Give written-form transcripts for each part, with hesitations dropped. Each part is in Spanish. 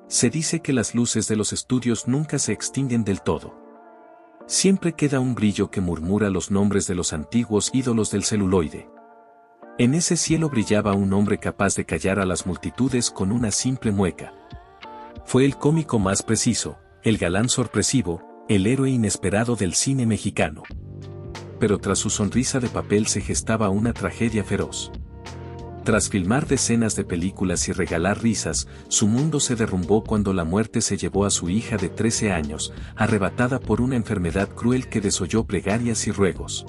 Se dice que las luces de los estudios nunca se extinguen del todo. Siempre queda un brillo que murmura los nombres de los antiguos ídolos del celuloide. En ese cielo brillaba un hombre capaz de callar a las multitudes con una simple mueca. Fue el cómico más preciso, el galán sorpresivo, el héroe inesperado del cine mexicano. Pero tras su sonrisa de papel se gestaba una tragedia feroz. Tras filmar decenas de películas y regalar risas, su mundo se derrumbó cuando la muerte se llevó a su hija de 13 años, arrebatada por una enfermedad cruel que desolló plegarias y ruegos.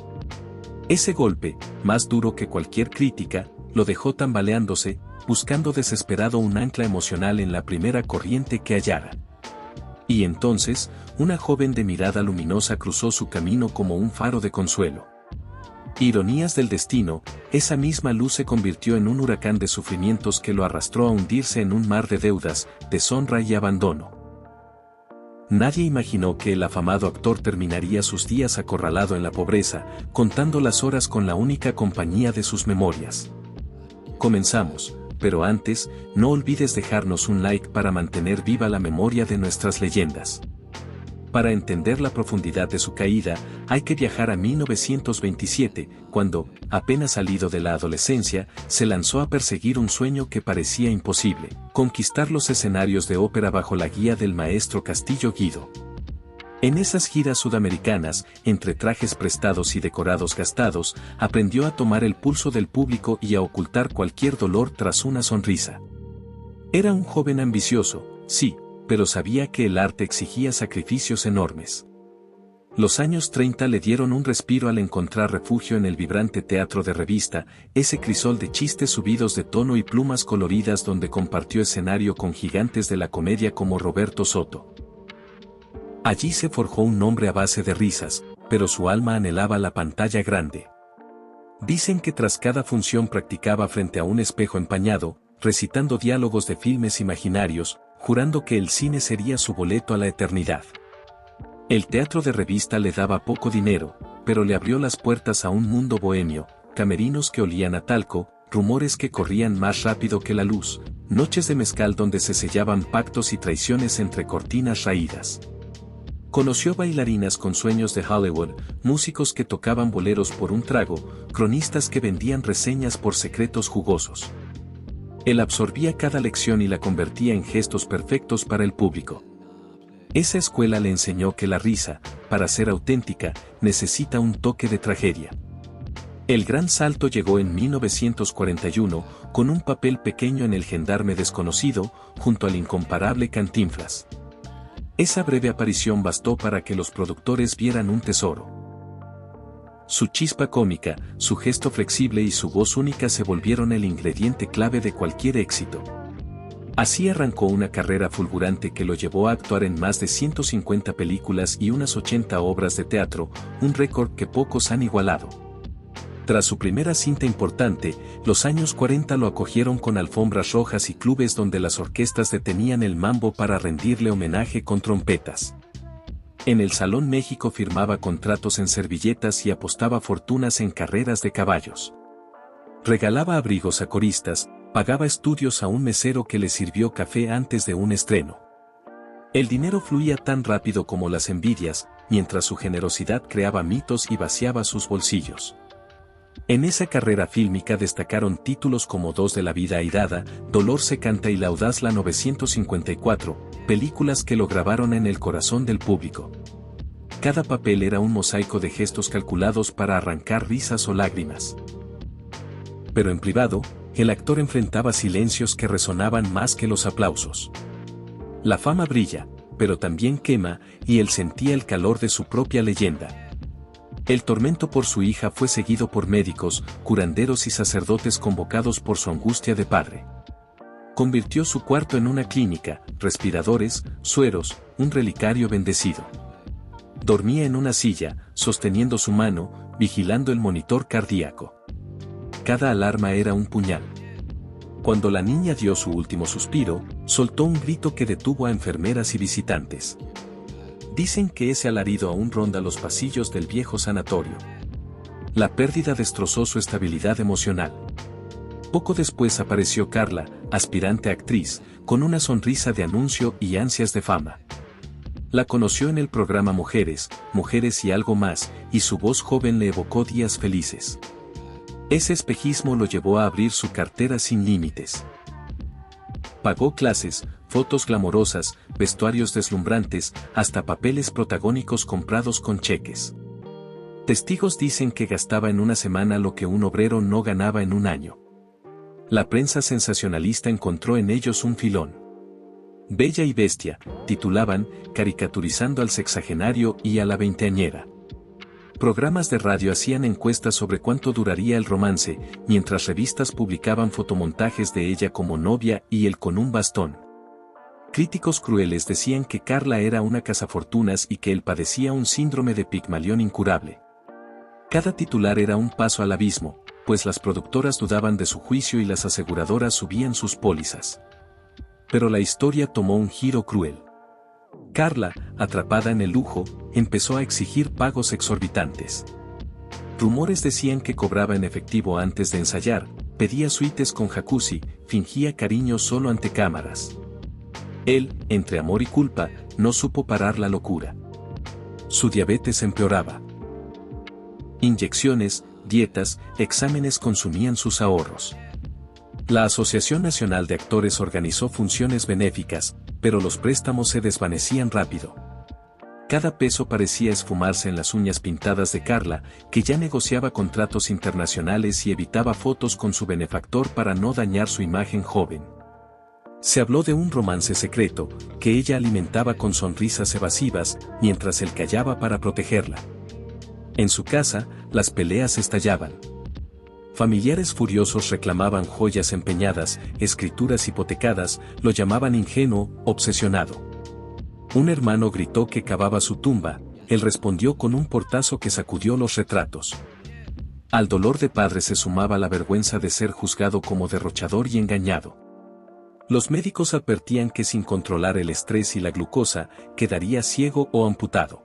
Ese golpe, más duro que cualquier crítica, lo dejó tambaleándose, buscando desesperado un ancla emocional en la primera corriente que hallara. Y entonces, una joven de mirada luminosa cruzó su camino como un faro de consuelo. Ironías del destino, esa misma luz se convirtió en un huracán de sufrimientos que lo arrastró a hundirse en un mar de deudas, deshonra y abandono. Nadie imaginó que el afamado actor terminaría sus días acorralado en la pobreza, contando las horas con la única compañía de sus memorias. Comenzamos, pero antes, no olvides dejarnos un like para mantener viva la memoria de nuestras leyendas. Para entender la profundidad de su caída, hay que viajar a 1927, cuando, apenas salido de la adolescencia, se lanzó a perseguir un sueño que parecía imposible: conquistar los escenarios de ópera bajo la guía del maestro Castillo Guido. En esas giras sudamericanas, entre trajes prestados y decorados gastados, aprendió a tomar el pulso del público y a ocultar cualquier dolor tras una sonrisa. Era un joven ambicioso, sí, pero sabía que el arte exigía sacrificios enormes. Los años 30 le dieron un respiro al encontrar refugio en el vibrante teatro de revista, ese crisol de chistes subidos de tono y plumas coloridas donde compartió escenario con gigantes de la comedia como Roberto Soto. Allí se forjó un nombre a base de risas, pero su alma anhelaba la pantalla grande. Dicen que tras cada función practicaba frente a un espejo empañado, recitando diálogos de filmes imaginarios, jurando que el cine sería su boleto a la eternidad. El teatro de revista le daba poco dinero, pero le abrió las puertas a un mundo bohemio, camerinos que olían a talco, rumores que corrían más rápido que la luz, noches de mezcal donde se sellaban pactos y traiciones entre cortinas raídas. Conoció bailarinas con sueños de Hollywood, músicos que tocaban boleros por un trago, cronistas que vendían reseñas por secretos jugosos. Él absorbía cada lección y la convertía en gestos perfectos para el público. Esa escuela le enseñó que la risa, para ser auténtica, necesita un toque de tragedia. El gran salto llegó en 1941, con un papel pequeño en El gendarme desconocido, junto al incomparable Cantinflas. Esa breve aparición bastó para que los productores vieran un tesoro. Su chispa cómica, su gesto flexible y su voz única se volvieron el ingrediente clave de cualquier éxito. Así arrancó una carrera fulgurante que lo llevó a actuar en más de 150 películas y unas 80 obras de teatro, un récord que pocos han igualado. Tras su primera cinta importante, los años 40 lo acogieron con alfombras rojas y clubes donde las orquestas detenían el mambo para rendirle homenaje con trompetas. En el Salón México firmaba contratos en servilletas y apostaba fortunas en carreras de caballos. Regalaba abrigos a coristas, pagaba estudios a un mesero que le sirvió café antes de un estreno. El dinero fluía tan rápido como las envidias, mientras su generosidad creaba mitos y vaciaba sus bolsillos. En esa carrera fílmica destacaron títulos como Dos de la vida airada, Dolor se canta y La audaz la 954, películas que lo grabaron en el corazón del público. Cada papel era un mosaico de gestos calculados para arrancar risas o lágrimas. Pero en privado, el actor enfrentaba silencios que resonaban más que los aplausos. La fama brilla, pero también quema, y él sentía el calor de su propia leyenda. El tormento por su hija fue seguido por médicos, curanderos y sacerdotes convocados por su angustia de padre. Convirtió su cuarto en una clínica, respiradores, sueros, un relicario bendecido. Dormía en una silla, sosteniendo su mano, vigilando el monitor cardíaco. Cada alarma era un puñal. Cuando la niña dio su último suspiro, soltó un grito que detuvo a enfermeras y visitantes. Dicen que ese alarido aún ronda los pasillos del viejo sanatorio. La pérdida destrozó su estabilidad emocional. Poco después apareció Carla, aspirante actriz, con una sonrisa de anuncio y ansias de fama. La conoció en el programa Mujeres, Mujeres y algo más, y su voz joven le evocó días felices. Ese espejismo lo llevó a abrir su cartera sin límites. Pagó clases, fotos glamorosas, vestuarios deslumbrantes, hasta papeles protagónicos comprados con cheques. Testigos dicen que gastaba en una semana lo que un obrero no ganaba en un año. La prensa sensacionalista encontró en ellos un filón. Bella y bestia, titulaban, caricaturizando al sexagenario y a la veinteañera. Programas de radio hacían encuestas sobre cuánto duraría el romance, mientras revistas publicaban fotomontajes de ella como novia y él con un bastón. Críticos crueles decían que Carla era una cazafortunas y que él padecía un síndrome de Pigmalión incurable. Cada titular era un paso al abismo, pues las productoras dudaban de su juicio y las aseguradoras subían sus pólizas. Pero la historia tomó un giro cruel. Carla, atrapada en el lujo, empezó a exigir pagos exorbitantes. Rumores decían que cobraba en efectivo antes de ensayar, pedía suites con jacuzzi, fingía cariño solo ante cámaras. Él, entre amor y culpa, no supo parar la locura. Su diabetes empeoraba. Inyecciones, dietas, exámenes consumían sus ahorros. La Asociación Nacional de Actores organizó funciones benéficas, pero los préstamos se desvanecían rápido. Cada peso parecía esfumarse en las uñas pintadas de Carla, que ya negociaba contratos internacionales y evitaba fotos con su benefactor para no dañar su imagen joven. Se habló de un romance secreto, que ella alimentaba con sonrisas evasivas, mientras él callaba para protegerla. En su casa, las peleas estallaban. Familiares furiosos reclamaban joyas empeñadas, escrituras hipotecadas, lo llamaban ingenuo, obsesionado. Un hermano gritó que cavaba su tumba, él respondió con un portazo que sacudió los retratos. Al dolor de padre se sumaba la vergüenza de ser juzgado como derrochador y engañado. Los médicos advertían que sin controlar el estrés y la glucosa, quedaría ciego o amputado.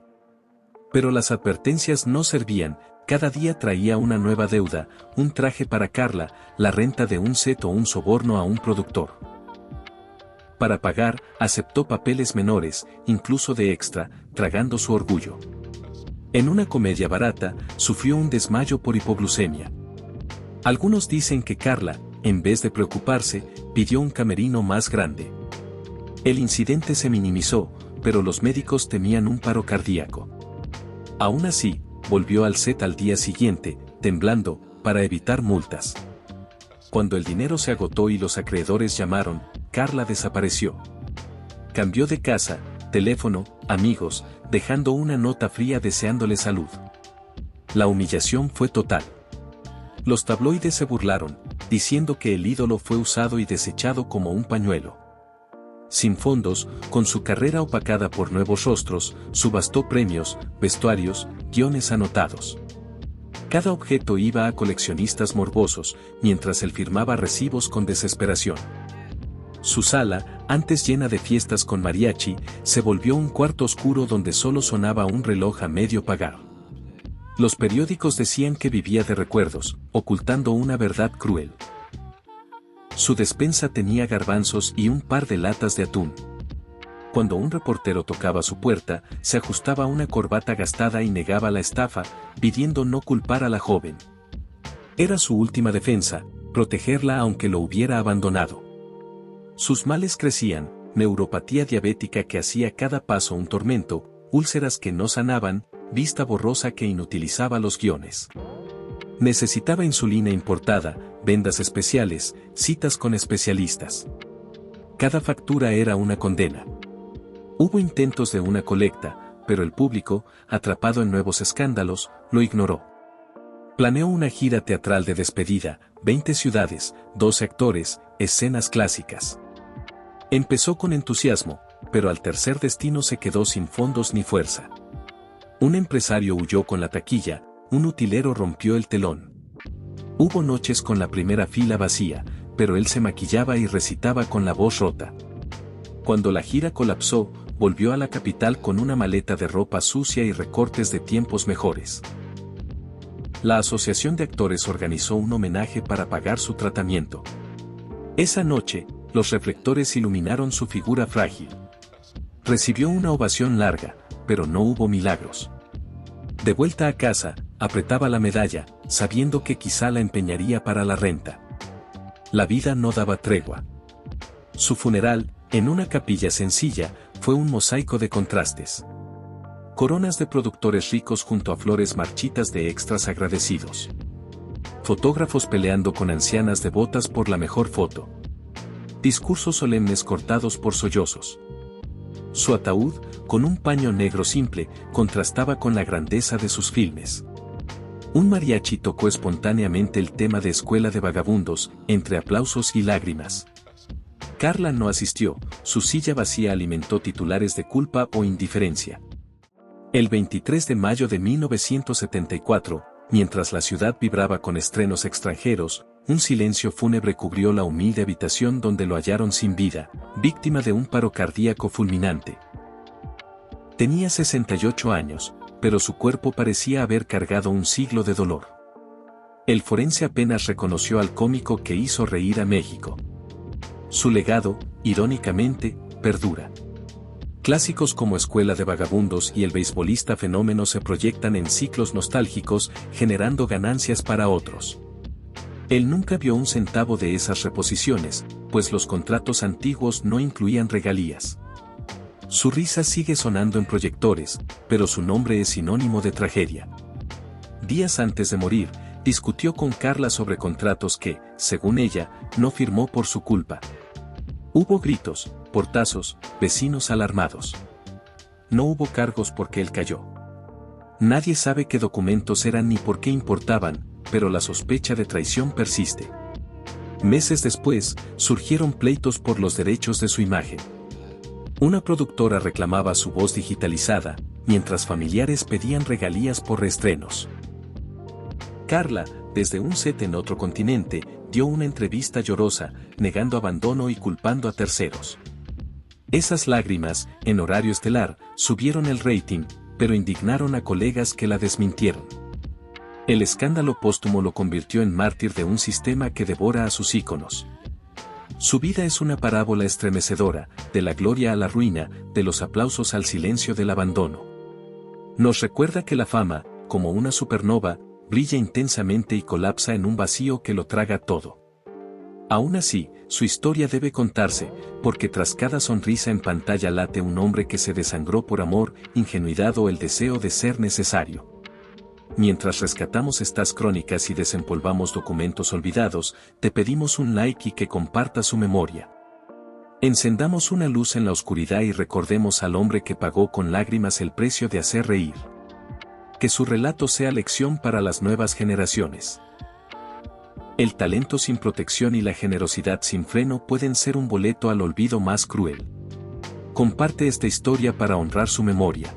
Pero las advertencias no servían. Cada día traía una nueva deuda, un traje para Carla, la renta de un set o un soborno a un productor. Para pagar, aceptó papeles menores, incluso de extra, tragando su orgullo. En una comedia barata, sufrió un desmayo por hipoglucemia. Algunos dicen que Carla, en vez de preocuparse, pidió un camerino más grande. El incidente se minimizó, pero los médicos temían un paro cardíaco. Aún así, volvió al set al día siguiente, temblando, para evitar multas. Cuando el dinero se agotó y los acreedores llamaron, Carla desapareció. Cambió de casa, teléfono, amigos, dejando una nota fría deseándole salud. La humillación fue total. Los tabloides se burlaron, diciendo que el ídolo fue usado y desechado como un pañuelo. Sin fondos, con su carrera opacada por nuevos rostros, subastó premios, vestuarios, guiones anotados. Cada objeto iba a coleccionistas morbosos, mientras él firmaba recibos con desesperación. Su sala, antes llena de fiestas con mariachi, se volvió un cuarto oscuro donde solo sonaba un reloj a medio pagar. Los periódicos decían que vivía de recuerdos, ocultando una verdad cruel. Su despensa tenía garbanzos y un par de latas de atún. Cuando un reportero tocaba su puerta, se ajustaba una corbata gastada y negaba la estafa, pidiendo no culpar a la joven. Era su última defensa, protegerla aunque lo hubiera abandonado. Sus males crecían, neuropatía diabética que hacía cada paso un tormento, úlceras que no sanaban, vista borrosa que inutilizaba los guiones. Necesitaba insulina importada, vendas especiales, citas con especialistas. Cada factura era una condena. Hubo intentos de una colecta, pero el público, atrapado en nuevos escándalos, lo ignoró. Planeó una gira teatral de despedida, 20 ciudades, 12 actores, escenas clásicas. Empezó con entusiasmo, pero al tercer destino se quedó sin fondos ni fuerza. Un empresario huyó con la taquilla, un utilero rompió el telón. Hubo noches con la primera fila vacía, pero él se maquillaba y recitaba con la voz rota. Cuando la gira colapsó, volvió a la capital con una maleta de ropa sucia y recortes de tiempos mejores. La Asociación de Actores organizó un homenaje para pagar su tratamiento. Esa noche, los reflectores iluminaron su figura frágil. Recibió una ovación larga, pero no hubo milagros. De vuelta a casa, apretaba la medalla, sabiendo que quizá la empeñaría para la renta. La vida no daba tregua. Su funeral, en una capilla sencilla, fue un mosaico de contrastes. Coronas de productores ricos junto a flores marchitas de extras agradecidos. Fotógrafos peleando con ancianas devotas por la mejor foto. Discursos solemnes cortados por sollozos. Su ataúd, con un paño negro simple, contrastaba con la grandeza de sus filmes. Un mariachi tocó espontáneamente el tema de Escuela de Vagabundos, entre aplausos y lágrimas. Carla no asistió, su silla vacía alimentó titulares de culpa o indiferencia. El 23 de mayo de 1974, mientras la ciudad vibraba con estrenos extranjeros, un silencio fúnebre cubrió la humilde habitación donde lo hallaron sin vida, víctima de un paro cardíaco fulminante. Tenía 68 años, pero su cuerpo parecía haber cargado un siglo de dolor. El forense apenas reconoció al cómico que hizo reír a México. Su legado, irónicamente, perdura. Clásicos como Escuela de Vagabundos y El beisbolista fenómeno se proyectan en ciclos nostálgicos, generando ganancias para otros. Él nunca vio un centavo de esas reposiciones, pues los contratos antiguos no incluían regalías. Su risa sigue sonando en proyectores, pero su nombre es sinónimo de tragedia. Días antes de morir, discutió con Carla sobre contratos que, según ella, no firmó por su culpa. Hubo gritos, portazos, vecinos alarmados. No hubo cargos porque él cayó. Nadie sabe qué documentos eran ni por qué importaban, pero la sospecha de traición persiste. Meses después, surgieron pleitos por los derechos de su imagen. Una productora reclamaba su voz digitalizada, mientras familiares pedían regalías por reestrenos. Carla, desde un set en otro continente, dio una entrevista llorosa, negando abandono y culpando a terceros. Esas lágrimas, en horario estelar, subieron el rating, pero indignaron a colegas que la desmintieron. El escándalo póstumo lo convirtió en mártir de un sistema que devora a sus íconos. Su vida es una parábola estremecedora, de la gloria a la ruina, de los aplausos al silencio del abandono. Nos recuerda que la fama, como una supernova, brilla intensamente y colapsa en un vacío que lo traga todo. Aún así, su historia debe contarse, porque tras cada sonrisa en pantalla late un hombre que se desangró por amor, ingenuidad o el deseo de ser necesario. Mientras rescatamos estas crónicas y desempolvamos documentos olvidados, te pedimos un like y que compartas su memoria. Encendamos una luz en la oscuridad y recordemos al hombre que pagó con lágrimas el precio de hacer reír. Que su relato sea lección para las nuevas generaciones. El talento sin protección y la generosidad sin freno pueden ser un boleto al olvido más cruel. Comparte esta historia para honrar su memoria.